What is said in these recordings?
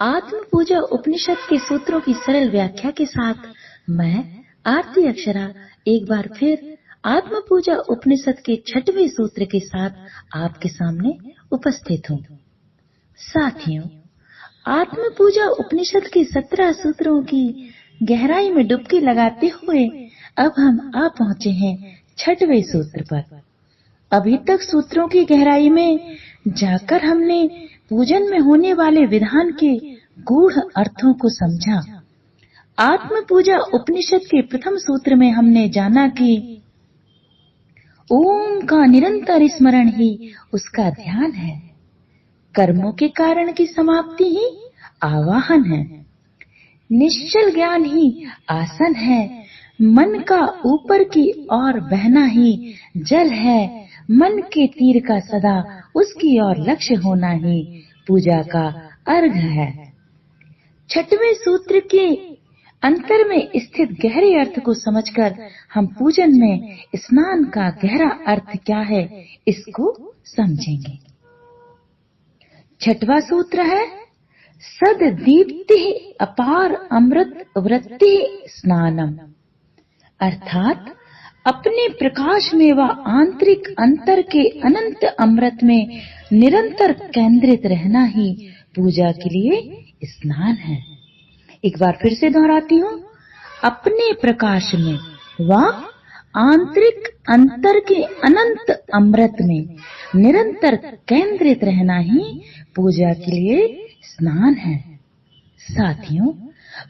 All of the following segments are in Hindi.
आत्म पूजा उपनिषद के सूत्रों की सरल व्याख्या के साथ मैं आरती अक्षरा एक बार फिर आत्म पूजा उपनिषद के 6वें सूत्र के साथ आपके सामने उपस्थित हूँ। साथियों, आत्म पूजा उपनिषद के 17 सूत्रों की गहराई में डुबकी लगाते हुए अब हम आ पहुँचे हैं 6वें सूत्र पर। अभी तक सूत्रों की गहराई में जाकर हमने पूजन में होने वाले विधान के गूढ़ अर्थों को समझा। आत्म पूजा उपनिषद के प्रथम सूत्र में हमने जाना कि ओम का निरंतर स्मरण ही उसका ध्यान है, कर्मों के कारण की समाप्ति ही आवाहन है, निश्चल ज्ञान ही आसन है, मन का ऊपर की ओर बहना ही जल है, मन के तीर का सदा उसकी ओर लक्ष्य होना ही पूजा का अर्घ है। 6वें सूत्र के अंतर में स्थित गहरे अर्थ को समझकर हम पूजन में स्नान का गहरा अर्थ क्या है इसको समझेंगे। 6वां सूत्र है सद दीप्ति अपार अमृत वृत्ति स्नानम, अर्थात अपने प्रकाश में व आंतरिक अंतर के अनंत अमृत में निरंतर केंद्रित रहना ही पूजा के लिए स्नान है। एक बार फिर से दोहराती हूँ, अपने प्रकाश में व आंतरिक अंतर के अनंत अमृत में निरंतर केंद्रित रहना ही पूजा के लिए स्नान है। साथियों,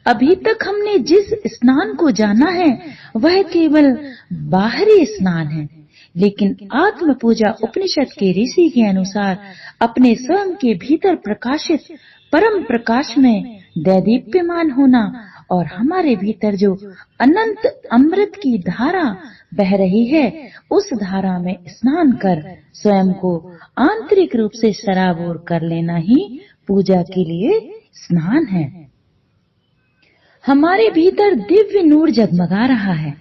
अभी तक हमने जिस स्नान को जाना है वह केवल बाहरी स्नान है, लेकिन आत्म पूजा उपनिषद के ऋषि के अनुसार अपने स्वयं के भीतर प्रकाशित परम प्रकाश में दैदीप्यमान होना और हमारे भीतर जो अनंत अमृत की धारा बह रही है उस धारा में स्नान कर स्वयं को आंतरिक रूप से सराबोर कर लेना ही पूजा के लिए स्नान है। हमारे भीतर दिव्य नूर जगमगा रहा है,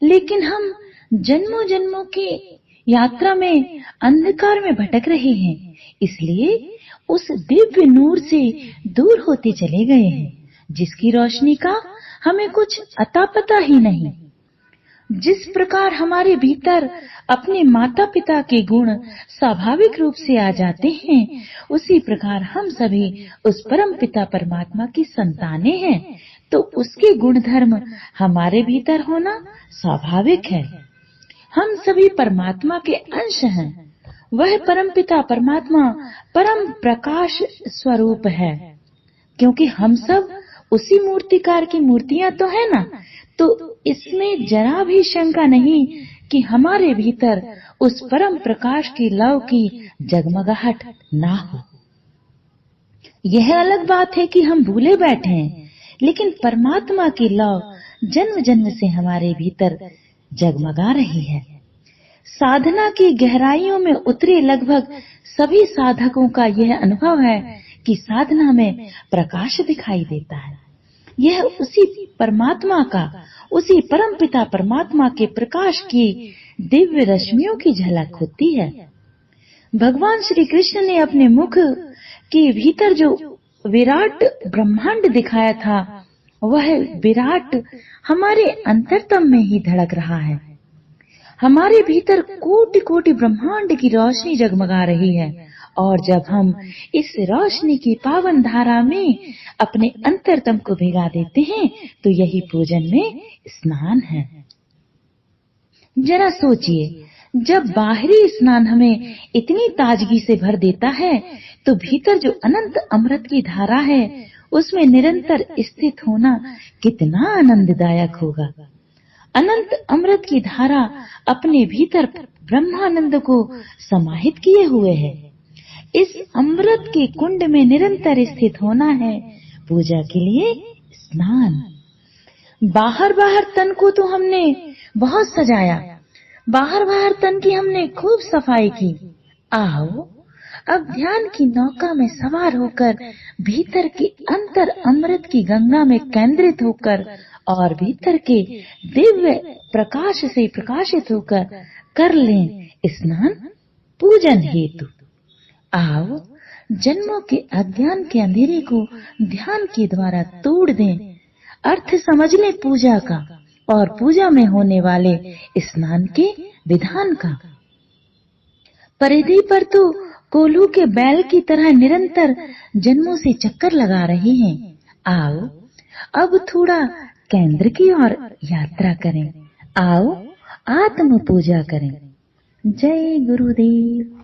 लेकिन हम जन्मों जन्मों की यात्रा में अंधकार में भटक रहे हैं, इसलिए उस दिव्य नूर से दूर होते चले गए हैं, जिसकी रोशनी का हमें कुछ अता पता ही नहीं। जिस प्रकार हमारे भीतर अपने माता पिता के गुण स्वाभाविक रूप से आ जाते हैं, उसी प्रकार हम सभी उस परम पिता परमात्मा की संतानें हैं, तो उसके गुण धर्म हमारे भीतर होना स्वाभाविक है। हम सभी परमात्मा के अंश हैं। वह परम पिता परमात्मा परम प्रकाश स्वरूप है। क्योंकि हम सब उसी मूर्तिकार की मूर्तियां तो है ना, तो इसमें जरा भी शंका नहीं कि हमारे भीतर उस परम प्रकाश की लौ की जगमगाहट ना हो। यह अलग बात है कि हम भूले बैठे हैं, लेकिन परमात्मा की लौ जन्म जन्म से हमारे भीतर जगमगा रही है। साधना की गहराइयों में उतरे लगभग सभी साधकों का यह अनुभव है कि साधना में प्रकाश दिखाई देता है। यह उसी परमात्मा का, उसी परम पिता परमात्मा के प्रकाश की दिव्य रश्मियों की झलक होती है। भगवान श्री कृष्ण ने अपने मुख के भीतर जो विराट ब्रह्मांड दिखाया था, वह विराट हमारे अंतरतम में ही धड़क रहा है। हमारे भीतर कोटि कोटि ब्रह्मांड की रोशनी जगमगा रही है, और जब हम इस रोशनी की पावन धारा में अपने अंतरतम को भिगा देते हैं, तो यही पूजन में स्नान है। जरा सोचिए, जब बाहरी स्नान हमें इतनी ताजगी से भर देता है, तो भीतर जो अनंत अमृत की धारा है उसमें निरंतर स्थित होना कितना आनंददायक होगा। अनंत अमृत की धारा अपने भीतर ब्रह्मानंद को समाहित किए हुए है। इस अमृत के कुंड में निरंतर स्थित होना है पूजा के लिए स्नान। बाहर बाहर तन को तो हमने बहुत सजाया, बाहर बाहर तन की हमने खूब सफाई की। आओ अब ध्यान की नौका में सवार होकर भीतर की अंतर अमृत की गंगा में केंद्रित होकर और भीतर के दिव्य प्रकाश से प्रकाशित होकर कर लें स्नान पूजन हेतु। आओ जन्मों के अज्ञान के अंधेरे को ध्यान के द्वारा तोड़ दें। अर्थ समझ ले पूजा का और पूजा में होने वाले स्नान के विधान का। परिधि पर तो कोल्हू के बैल की तरह निरंतर जन्मों से चक्कर लगा रहे हैं। आओ अब थोड़ा केंद्र की ओर यात्रा करें। आओ आत्म पूजा करें। जय गुरुदेव।